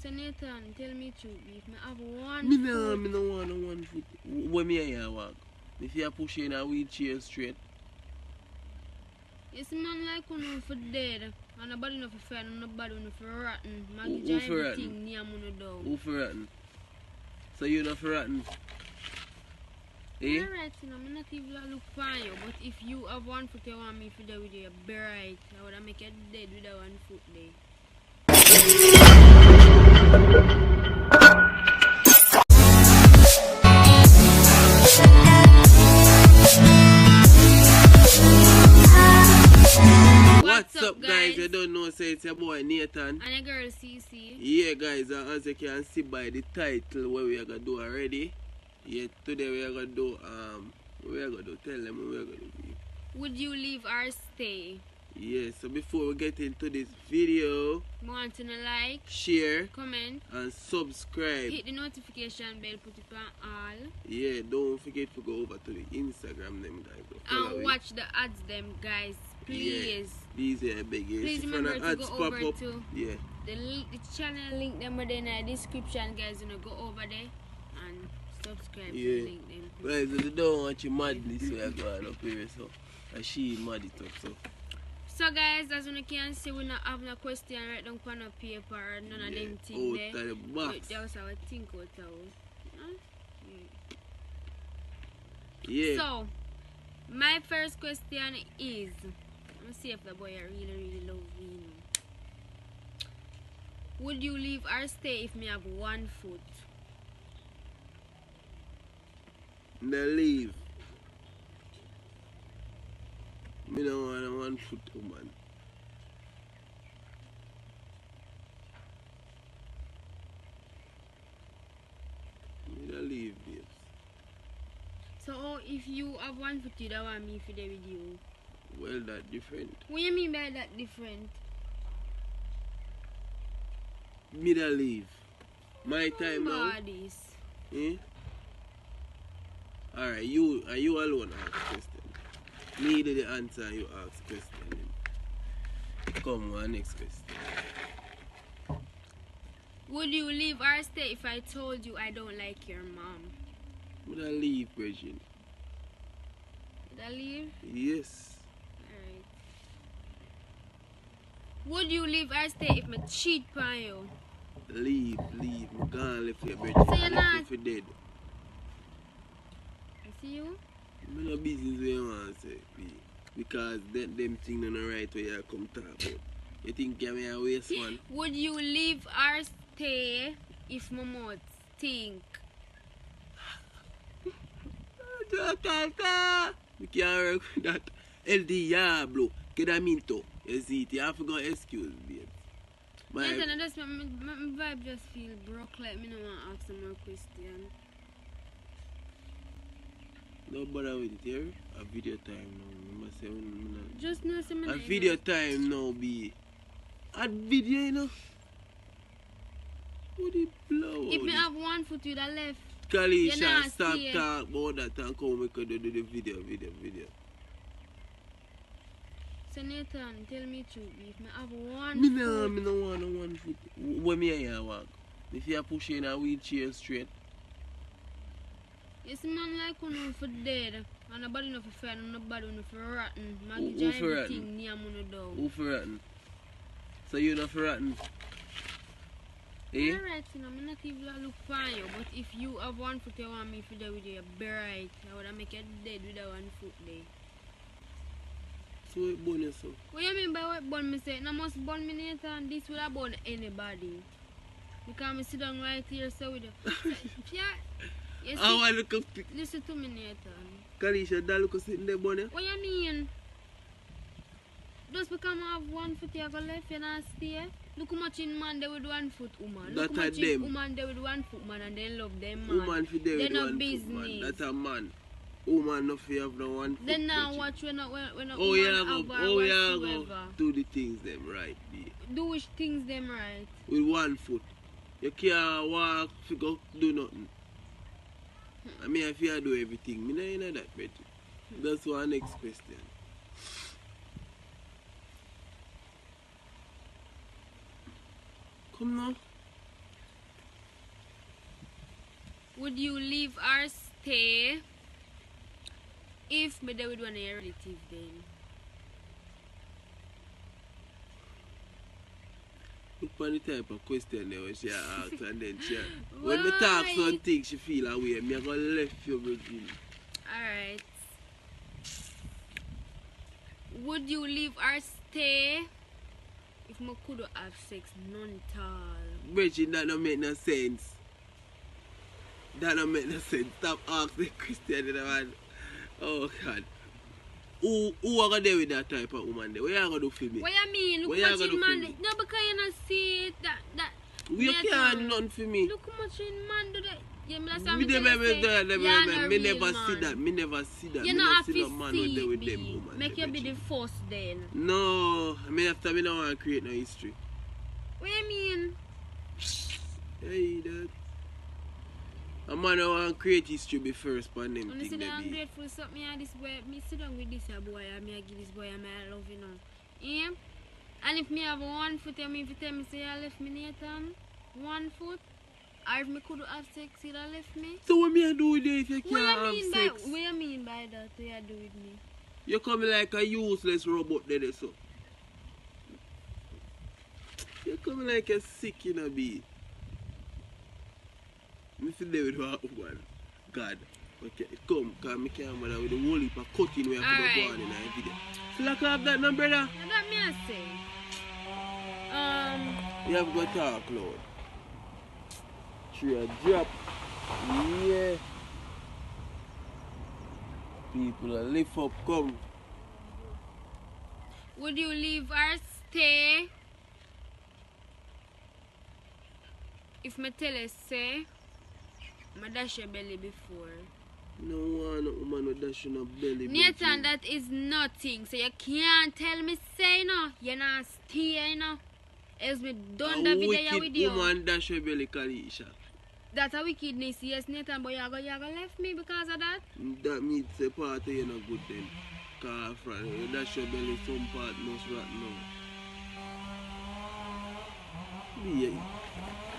So Nathan, tell me truth, if me have one Me foot, no want no one foot. When me here walk. If you push in a wheelchair straight. you see man like you for dead, and nobody no for fair, and nobody no for rotten. Maggie Who John for rotten? everything near me down. Who for rotten? So you not for rotten? Eh? Alright, you know, I'm not even look for you, but if you have one foot you want me to do with you, be right. I would make you dead with that one foot there. What's up guys? You don't know, say it's your boy Nathan. And your girl CC. Yeah guys, as you can see by the title what we are gonna do already. Yeah, today we are gonna do tell them what we are gonna do. Would you leave or stay? Yeah, so before we get into this video, Want to like, share, comment, and subscribe. hit the notification bell, put it on all. Yeah, don't forget to go over to the Instagram them guys. And watch the ads them guys, please. Yeah, these are big. Please If remember an to ads go pop over up, to yeah. the channel link them are in the description guys. You know, go over there and subscribe to the link them. Guys, if you don't want your madness, we are going up here, so she mad it up, so. So guys, as you can see, we not have no question right down on a paper or none of them things there. Out of the box. That was our think out of. Huh? Yeah. So, my first question is, let me see if the boy really love me. You know. Would you leave or stay if me have one foot? Me leave. Me don't want a 1 foot woman. Me don't leave, babes. So, if you have one foot, you don't want me to there with you? Well, that different. What do you mean by that different? Me don't leave. My time now. Bodies. Eh? Alright, you alone ask question. Me do the answer, you ask question. Come on, next question. Would you leave or stay if I told you I don't like your mom? Would I leave, Virgin? Would I leave? Yes. Alright. Would you leave or stay if I cheat on you? Leave. Me gone left your Virgin. So you're not? If you dead. I see you? Me no business where you want to say. Because them things are not right where you come talk about. You think you're a waste one? Would you leave or stay if my mouth stink? We can't work with that. El Diablo. Quedamento. You see it, you have to go excuse me. Yes, and that's my vibe just feel broke, like me no want to ask some more questions. No bother with it here. A video time now. Must say just no some a video time now be. A video, you know. What the blow? If me have one foot with a left. Kalisha, stop talk about that and come we could do the video. So Nathan, tell me truth, if me have one me foot. Me no want no 1 foot. When me here walk. If you push in a wheelchair straight. You see man like you for dead. And nobody no for fair, and nobody no for rotten. Maggie Who John for everything rotten? near me down. Who for rotten? So you not for rotten? Eh? Alright, you know, I'm not even look for you, but if you have one foot you want me to do with you, be right. I would make you dead with that 1 foot there. So what burn yourself? What you mean by what burn me say? No must burn me Nathan, this would have burn anybody. Because I sit down right here so with you. Yeah. You see, I want to look up. listen to me Nathan. Kalisha, that look sitting there burn you? What you mean? Just because I have 1 foot you go left you not stay. Look how much in man they with 1 foot woman. Look how much in woman they with 1 foot man and they love them man. Woman for them with no 1 foot business. man. That's a man. Woman no fear of no 1 foot. Then now watch when a woman go do the things them right there. Do which things them right? With 1 foot. You can't walk to go do nothing. I mean if you do everything, me know that better. That's one next question. Come now. Would you leave or stay if me there with one of your relative then? Look on the type of question there when she asks and then she when me talk something she feel away. Me gonna left you Virgin. Alright. Would you leave or stay if me could have sex none at all? Virgin, that don't make no sense. That don't make no sense. Stop asking the question, man. Oh God. Who are gonna deal with that type of woman there? What you gonna do for me? What you mean? Look What how you much gonna in do man. for me? No, because you not see it. That. You can't do nothing for me. Look how much in man do that. Yeah, me last time Me me tell never you say, you're not me real never see man. that. Me never see that. You Me not never have see to no man with them see woman. Make there, you be the Virgin. first then. No, me after me don't want to create no history. What you mean? Hey, that. A man don't want to create history be first on them When you see thing that they I'm be. grateful something me and this boy, me sit down with this boy and me I give this boy and I love you now. Yeah? And if me have one foot and me if you tell me say you left me Nathan, 1 foot, or if me could have sex, you'd have left me. So what me I do with you if you What can't you have mean sex? by what you mean by that? What you do with me? You come like a useless robot there so. You come like a sick in a bee. Me feel there with one woman. God. Okay, come, cause me can't bother with the whole heap of cutting we have to go on in our video. So like I have that now, brother. Now that me I say. You have got to talk loud. Tree a drop. Yeah. People are lift up, come. Would you leave or stay? If me tell you say, I dash your belly before. No one woman with dash in a belly. Nathan, that is nothing. So you can't tell me say no. You're not stay, you know. Else me done the video with you. Woman dash your belly, Kalisha. That's a wickedness, yes, Nathan, but you go left me because of that? That means a part of you not good then. Cause you dash your belly, some part must rot now. Yeah.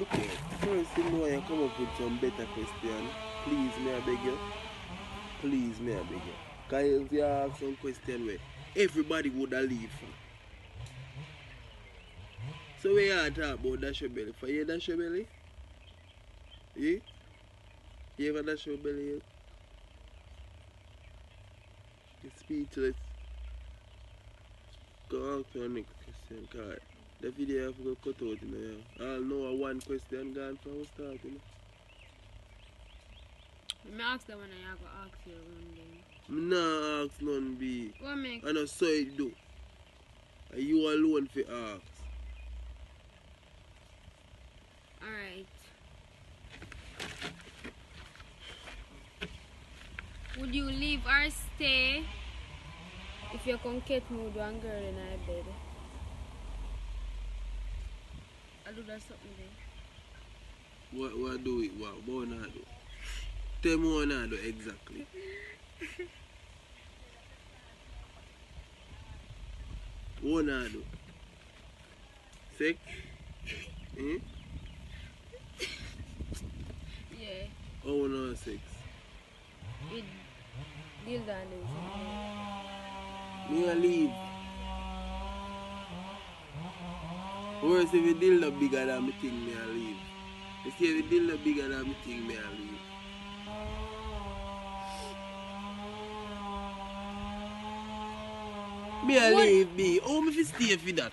Look here. First thing why you come up with some better question. Please, may I beg you? Please, may I beg you? Because you ask some question where everybody would have leave from. So we are talking about dash your belly. For you dash your belly? Yeah? You ever dash your belly yet? You're speechless. Go on to the next question, card. The video have to go cut out, you know. I'll know one question gone from the start, you know. Me ask that one I go ask you one day. I'm not ask none be. What make? I know so it do. And you alone for ask. Alright. Would you leave or stay if you can get me with one girl in our bed? I do that something there. What do it? What wanna do? Tell me what wanna do exactly. What wanna do? Sex? Hmm? Yeah. How wanna have sex? With Gilda and Me a leave. Worse if the dildo bigger than me think me a leave. You see if the dildo bigger than me think me a leave. Me a What? leave me. How me fi stay for that?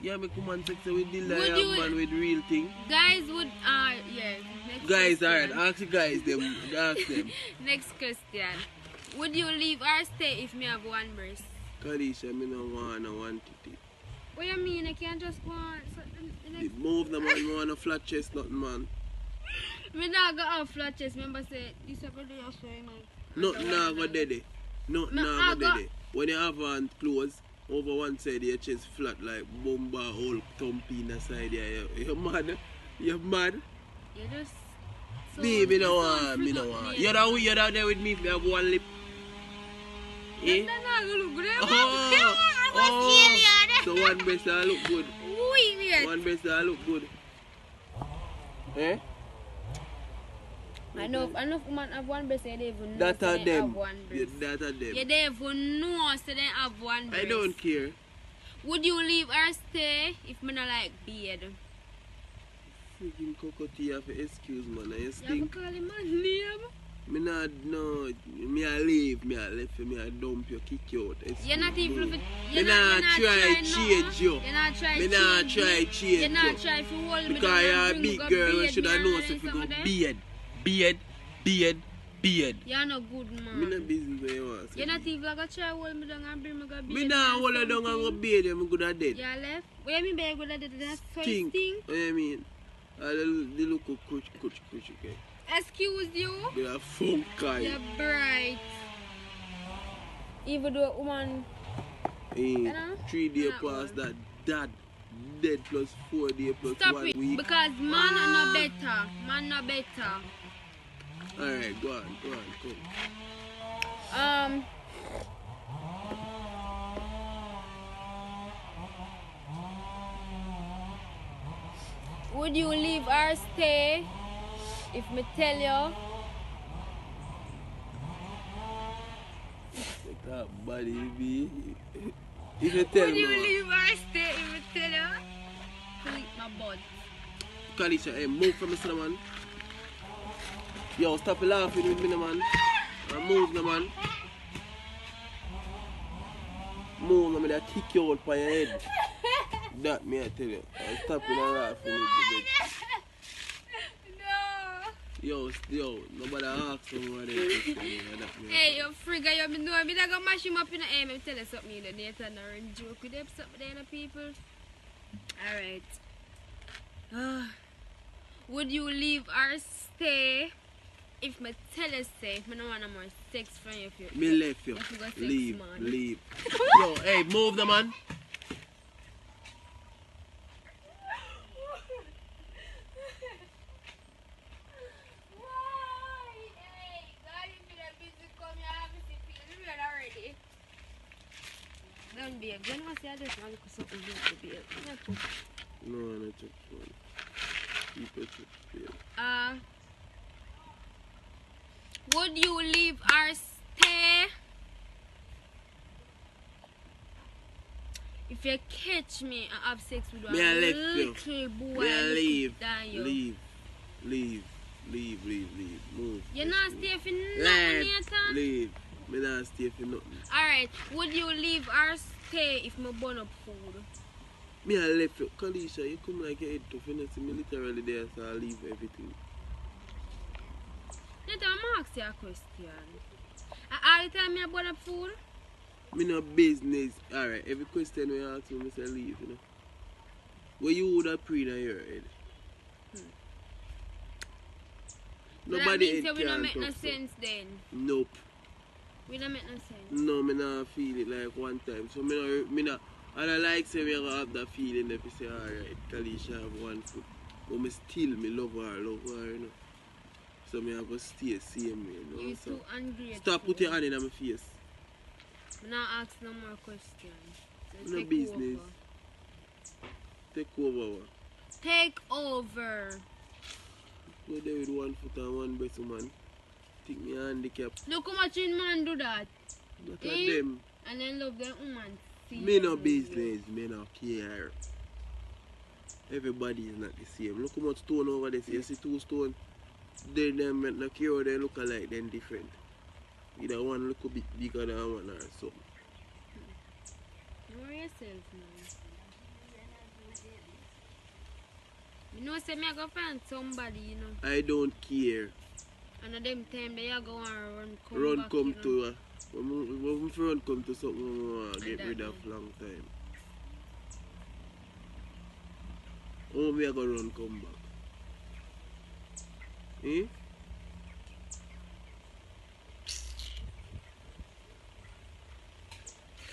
Yeah, me come and sex with dildo Would and you- man with real thing. Guys would yeah. Next Guys, question. alright, ask the guys them. Ask them. Next question. Would you leave or stay if me have one breast? Kadisha, me no wanna want it. What you mean? I can't just go on. So, the next, Move the man, me want a flat chest, nothing man. me not go off flat chest. Remember say this every day you show man. Nothing nah go dead. Nothing Me nah I go got- dead. When you have on clothes, over one side your chest flat like bomba whole thumpy in the side. You're mad. You're mad. You just. So, Me you no so want, me freak no up want. me. You're down there with me if you have one lip. Eh? That's not gonna look good. Oh, so one breast I look good. Wait. One breast I look good. Eh? Enough women have one breast, you don't even know That so are they them. have one breast. That are them. You don't even know so they have one breast. I don't care. Would you leave or stay if me not like beard? Freaking cockatoo, you have to excuse man. I You have stink. to call him man name. Me not no. Me I leave. Me I left you. Me I dump you, kick you out. Excuse You're not even. me. You're Me not not try change you. You're not try Me not try change You're not you. try to hold me Because down you're and a bring big me girl, you beard should me have known and if you some go of them. beard. You're not good man. Me not business where you want. You're not even gonna try to hold me down and bring me beard. Me not hold you down and go beard you. Me good at dead. You left? What you mean by good at it? That's so Stink. stink. What you mean? The look of crutch, okay? Excuse you? They are funk guy. You're bright. Even though woman. know? 3 days Not past good. that dad dead plus 4 days plus Stop 1 it. week. Because man no better. Man no better. Alright, go on, come. Would you leave or stay if me tell you? Like that body be. If you tell Would me. you leave or stay if me tell you? To eat my butt. Kalisha, hey, move from me, son, man. Yo, stop laughing with me, man. Move, no, man. Move, no, me, that kick you out by your head. That me, I tell you. Stop laughing with me, bitch. No. Yo, nobody asks me what they think. Hey, you frigga, you know me not gonna mash him up in the air. Me tell you something, you know, Nathan and joke with them something there, people. Alright. Would you leave or stay if me tell you say if me don't want no more sex from you? If you Me left you. if you go sex, Leave, man. leave. Yo, hey, move the man. Don't be a gun. I say I just want to something to be a No, not check phone. Keep it check. Would you leave or stay if you catch me and have sex with Me I a left you. little boy? Me I leave. Than you? Leave. Move. You not stay for nothing, Left. Nathan? Leave. Me not stay for nothing. Alright, would you leave or stay if me burn up food? Me I left you. Kalisha, you come like your head tough. You know, see me literally there, so I leave everything. Nathan, I'm gonna ask you a question. All the time you burn up food? Me no business. Alright, every question we ask me, I say leave, you know. What you would have prayed in your head? So that Nobody means head we don't can't make no talk so. sense then. Nope. We don't make no sense. No, me not feel it like one time. So me not and I like say me gonna have that feeling if you say alright, Kalisha have 1 foot. But me still me love her, you know. So me have to stay same way, you know. You're So too angry. stop putting your hand in my face. I'm not asking no more questions. So No take business. over. Take over. Take over. Go there with 1 foot and 1 breast, man. Think me handicap. Look how much in man do that. Not Eh? at them. And then love them woman. Me no business, me no care. Everybody is not the same. Look how much stone over there. You see 2 stone. They them no care, they look alike, then different. Either one look a bit bigger than one or something. Know yourself now. You know say me I go find somebody, you know. I don't care. And at them time they are go and run Run back, come you know. to when run come to something we want to get That rid of one. long time. Oh, me I go run come back. Eh?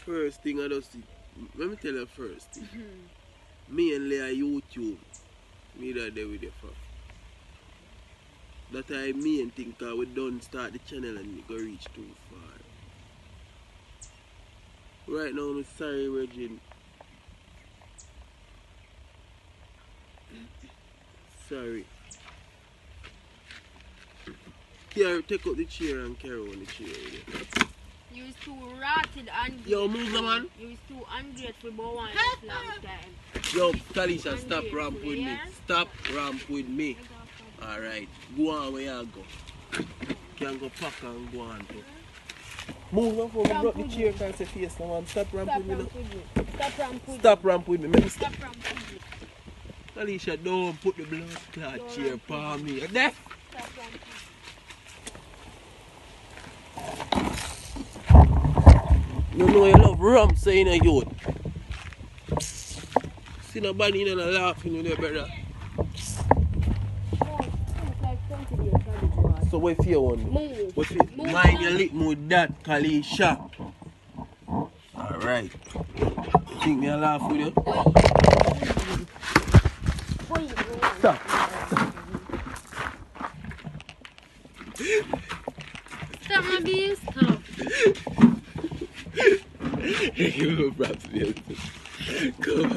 First thing I just see, let me tell you first thing. Me and Leah YouTube, me that there with you for. That I main think we don't start the channel and it go reach too far. Right now I'm sorry Regine. Sorry. Take out the chair and carry on the chair with it. You is too rotted and Yo, move the man. You is too ungrateful but one long time. Yo, Talisha, stop ramp with me. Stop ramp with me. Alright, go on where you go. Can go pack and go on too. Move on for me, brought the chair and say face no man. Stop ramp with me now. Stop ramp with me. Let me stop. Stop ramp with me. Talisha, don't put the blood clot chair for me. There. Stop ramp with me. You know you love rum saying a youth. See nobody in and laughing with your brother. So what if you want? Move. What if mind your lip with that, Talisha? Alright. Think me a laugh with you? Stop. Stop my being stop. You go perhaps be come on.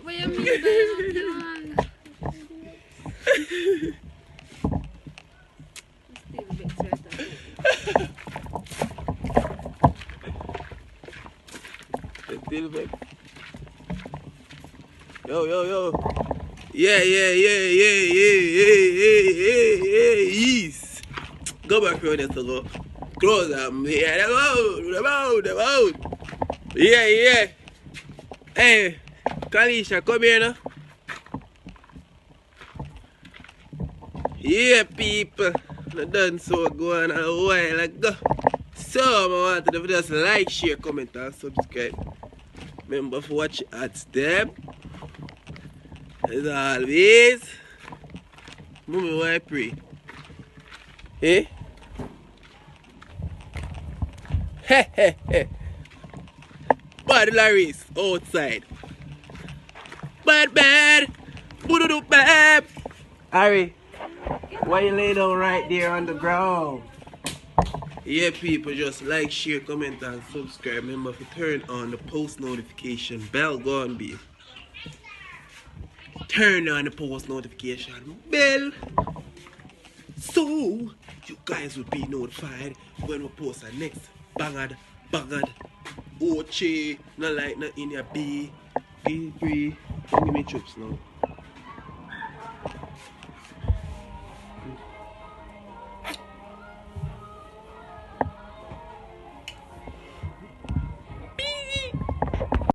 What you mean by that? Still a bit sweater. Still back. Yo. Yeah. Yes. Go back around there to go. Close them. Yeah, them out. Yeah. Hey, Talisha, come here now. Yeah, people. I done so going a while ago. So, I wanted to just like, share, comment, and subscribe. Remember to watch at step. As always, mommy, why pray? Eh? Bad Larry's outside. Bad. Boo-doo-doo, bad. Harry, why you lay down right there on the ground? Yeah, people, just like, share, comment, and subscribe. Remember to turn on the post notification bell. Go on, babe. Turn on the post notification bell so you guys will be notified when we post our next bangad, Oche, not like not in your B, free. Give me chips now.